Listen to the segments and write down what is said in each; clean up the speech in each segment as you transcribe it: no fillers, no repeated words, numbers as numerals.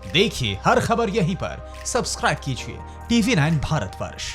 देखिए हर खबर यहीं पर, सब्सक्राइब कीजिए TV9 भारतवर्ष।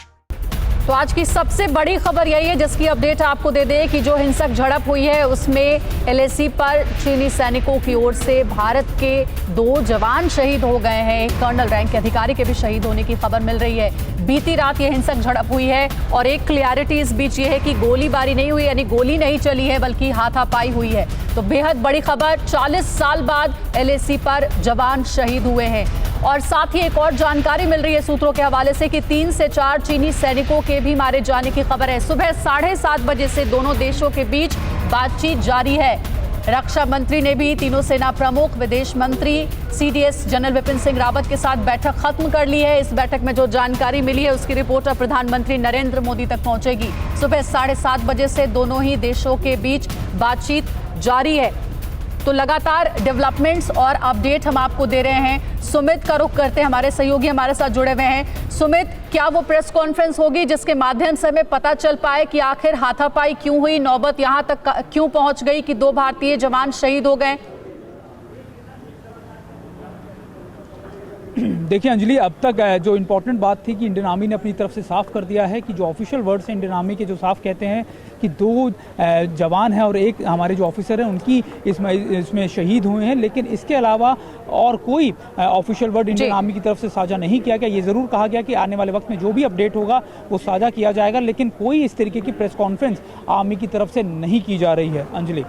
तो आज की सबसे बड़ी खबर यही है जिसकी अपडेट आपको दे दें कि जो हिंसक झड़प हुई है उसमें LAC पर चीनी सैनिकों की ओर से भारत के 2 जवान शहीद हो गए हैं। कर्नल रैंक के अधिकारी के भी शहीद होने की खबर मिल रही है। बीती रात ये हिंसक झड़प हुई है और एक क्लियरिटी इस बीच ये है कि गोलीबारी नहीं हुई, यानी गोली नहीं चली है बल्कि हाथापाई हुई है। तो बेहद बड़ी खबर, 40 साल बाद LAC पर जवान शहीद हुए हैं। और साथ ही एक और जानकारी मिल रही है सूत्रों के हवाले से कि 3 से 4 चीनी सैनिकों के भी मारे जाने की खबर है। सुबह 7:30 बजे से दोनों देशों के बीच बातचीत जारी है। रक्षा मंत्री ने भी तीनों सेना प्रमुख, विदेश मंत्री, CDS जनरल विपिन सिंह रावत के साथ बैठक खत्म कर ली है। इस बैठक में जो जानकारी मिली है उसकी रिपोर्ट अब प्रधानमंत्री नरेंद्र मोदी तक पहुंचेगी। सुबह 7:30 बजे से दोनों ही देशों के बीच बातचीत जारी है। तो लगातार डेवलपमेंट्स और अपडेट हम आपको दे रहे हैं। सुमित का रुख करते हैं, हमारे सहयोगी हमारे साथ जुड़े हुए हैं। सुमित, क्या वो प्रेस कॉन्फ्रेंस होगी जिसके माध्यम से हमें पता चल पाए कि आखिर हाथापाई क्यों हुई, नौबत यहां तक क्यों पहुंच गई कि 2 भारतीय जवान शहीद हो गए? देखिए अंजलि, अब तक जो इम्पोर्टेंट बात थी कि इंडियन आर्मी ने अपनी तरफ से साफ कर दिया है कि जो ऑफिशियल वर्ड्स हैं इंडियन आर्मी के, जो साफ कहते हैं कि 2 जवान हैं और एक हमारे जो ऑफिसर हैं उनकी इसमें शहीद हुए हैं। लेकिन इसके अलावा और कोई ऑफिशियल वर्ड इंडियन आर्मी की तरफ से साझा नहीं किया गया। ये ज़रूर कहा गया कि आने वाले वक्त में जो भी अपडेट होगा वो साझा किया जाएगा, लेकिन कोई इस तरीके की प्रेस कॉन्फ्रेंस आर्मी की तरफ से नहीं की जा रही है। अंजलि,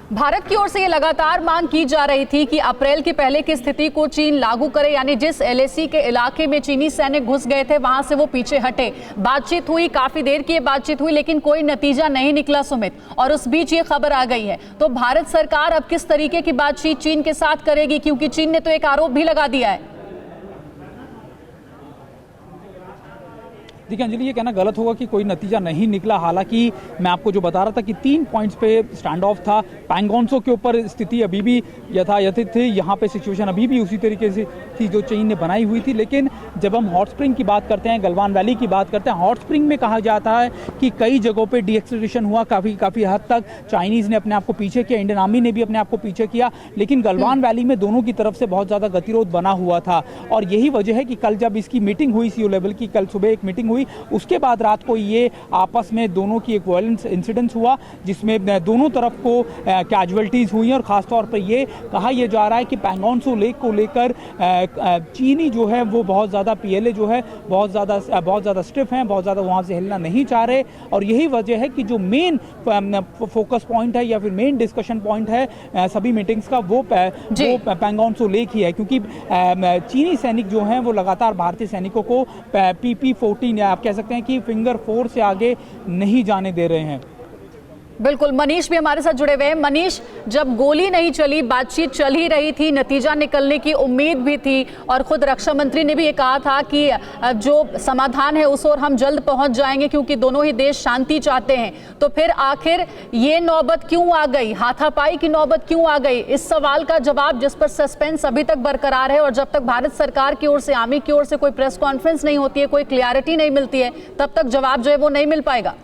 भारत की ओर से ये लगातार मांग की जा रही थी कि अप्रैल के पहले की स्थिति को चीन लागू करे, यानी जिस LAC के इलाके में चीनी सैनिक घुस गए थे वहां से वो पीछे हटे। बातचीत हुई, काफी देर की बातचीत हुई, लेकिन कोई नतीजा नहीं निकला सुमित। और उस बीच ये खबर आ गई है। तो भारत सरकार अब किस तरीके की बातचीत चीन के साथ करेगी, क्योंकि चीन ने तो एक आरोप भी लगा दिया है। देखिए अंजलि, ये कहना गलत होगा कि कोई नतीजा नहीं निकला। हालांकि मैं आपको जो बता रहा था कि 3 पॉइंट्स पे स्टैंड ऑफ था। पैंगोंगसो के ऊपर स्थिति अभी भी यथायथित थी, यहाँ पे सिचुएशन अभी भी उसी तरीके से थी जो चीन ने बनाई हुई थी। लेकिन जब हम हॉट स्प्रिंग की बात करते हैं, गलवान वैली की बात करते हैं, हॉट स्प्रिंग में कहा जाता है कि कई जगहों पर डीएक्सलरेशन हुआ, काफ़ी हद तक चाइनीज़ ने अपने आप को पीछे किया, इंडियन आर्मी ने भी अपने आप को पीछे किया। लेकिन गलवान वैली में दोनों की तरफ से बहुत ज़्यादा गतिरोध बना हुआ था और यही वजह है कि कल जब इसकी मीटिंग हुई CO लेवल की, कल सुबह एक मीटिंग हुई, उसके बाद रात को ये आपस में दोनों की एक वायलेंस इंसिडेंस हुआ जिसमें दोनों तरफ को कैजुअलिटीज हुई और खासतौर पर ये कहा यह जा रहा है कि पैंगोंगसो लेक को लेकर चीनी जो है वो बहुत ज़्यादा PLA जो है बहुत ज़्यादा स्टिफ हैं, बहुत ज़्यादा वहाँ से हिलना नहीं चाह रहे। और यही वजह है कि जो मेन फोकस पॉइंट है या फिर मेन डिस्कशन पॉइंट है सभी मीटिंग्स का वो पैंगोंगसो लेक ही है, क्योंकि चीनी सैनिक जो हैं वो लगातार भारतीय सैनिकों को PP-14 या आप कह सकते हैं कि फिंगर 4 से आगे नहीं जाने दे रहे हैं। बिल्कुल, मनीष भी हमारे साथ जुड़े हुए हैं। मनीष, जब गोली नहीं चली, बातचीत चल ही रही थी, नतीजा निकलने की उम्मीद भी थी और खुद रक्षा मंत्री ने भी ये कहा था कि जो समाधान है उस ओर हम जल्द पहुंच जाएंगे क्योंकि दोनों ही देश शांति चाहते हैं। तो फिर आखिर ये नौबत क्यों आ गई, हाथापाई की नौबत क्यों आ गई? इस सवाल का जवाब, जिस पर सस्पेंस अभी तक बरकरार है और जब तक भारत सरकार की ओर से, आर्मी की ओर से कोई प्रेस कॉन्फ्रेंस नहीं होती है, कोई क्लियरिटी नहीं मिलती है, तब तक जवाब जो है वो नहीं मिल पाएगा।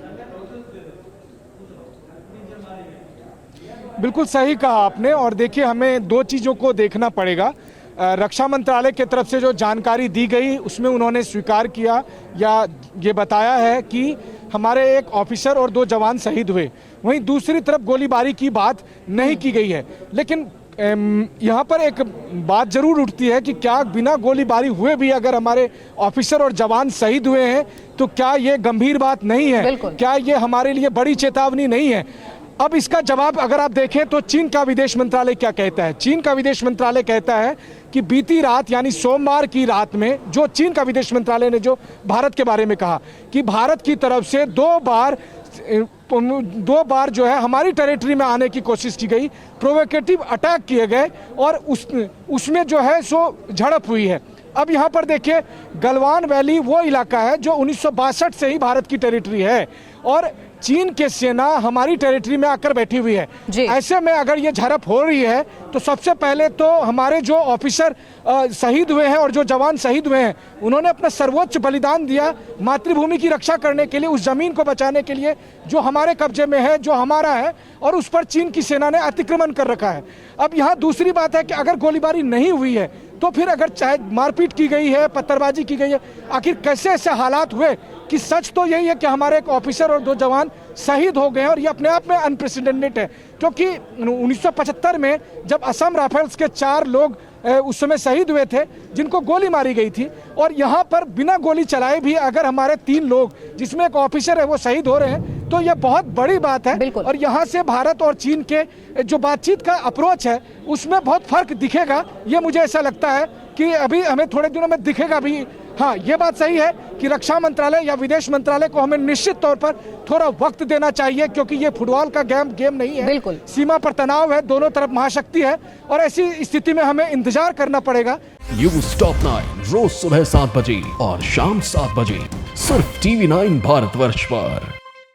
बिल्कुल सही कहा आपने। और देखिए, हमें 2 चीज़ों को देखना पड़ेगा। रक्षा मंत्रालय की तरफ से जो जानकारी दी गई उसमें उन्होंने स्वीकार किया या ये बताया है कि हमारे एक ऑफिसर और 2 जवान शहीद हुए। वहीं दूसरी तरफ गोलीबारी की बात नहीं की गई है। लेकिन यहाँ पर एक बात जरूर उठती है कि क्या बिना गोलीबारी हुए भी अगर हमारे ऑफिसर और जवान शहीद हुए हैं तो क्या ये गंभीर बात नहीं है? क्या ये हमारे लिए बड़ी चेतावनी नहीं है? अब इसका जवाब अगर आप देखें तो चीन का विदेश मंत्रालय क्या कहता है। चीन का विदेश मंत्रालय कहता है कि बीती रात यानी सोमवार की रात में जो चीन का विदेश मंत्रालय ने जो भारत के बारे में कहा कि भारत की तरफ से 2 बार जो है हमारी टेरिटरी में आने की कोशिश की गई, प्रोवोकेटिव अटैक किए गए और उसमें जो है सो झड़प हुई है। अब यहाँ पर देखिए, गलवान वैली वो इलाका है जो 1962 से ही भारत की टेरिटरी है और चीन के सेना हमारी टेरिटरी में आकर बैठी हुई है। ऐसे में अगर ये झड़प हो रही है तो सबसे पहले तो हमारे जो ऑफिसर शहीद हुए हैं और जो जवान शहीद हुए हैं उन्होंने अपना सर्वोच्च बलिदान दिया मातृभूमि की रक्षा करने के लिए, उस जमीन को बचाने के लिए जो हमारे कब्जे में है, जो हमारा है, और उस पर चीन की सेना ने अतिक्रमण कर रखा है। अब यहाँ दूसरी बात है कि अगर गोलीबारी नहीं हुई है तो फिर अगर चाहे मारपीट की गई है, पत्थरबाजी की गई है, आखिर कैसे ऐसे हालात हुए कि सच तो यही है कि हमारे एक ऑफिसर और 2 जवान शहीद हो गए हैं और ये अपने आप में अनप्रेसिडेंटेड है। क्योंकि 1975 में जब असम राइफल्स के 4 लोग उस समय शहीद हुए थे जिनको गोली मारी गई थी, और यहाँ पर बिना गोली चलाए भी अगर हमारे 3 लोग जिसमें एक ऑफिसर है वो शहीद हो रहे हैं, तो ये बहुत बड़ी बात है। और यहाँ से भारत और चीन के जो बातचीत का अप्रोच है उसमें बहुत फर्क दिखेगा। ये मुझे ऐसा लगता है कि अभी हमें थोड़े दिनों में दिखेगा भी। हाँ, ये बात सही है कि रक्षा मंत्रालय या विदेश मंत्रालय को हमें निश्चित तौर पर थोड़ा वक्त देना चाहिए, क्योंकि ये फुटबॉल का गेम नहीं है। बिल्कुल। सीमा पर तनाव है, दोनों तरफ महाशक्ति है, और ऐसी स्थिति में हमें इंतजार करना पड़ेगा। न्यूज़ टॉप 9 रोज सुबह 7 बजे और शाम 7 बजे सिर्फ TV9 भारतवर्ष पर।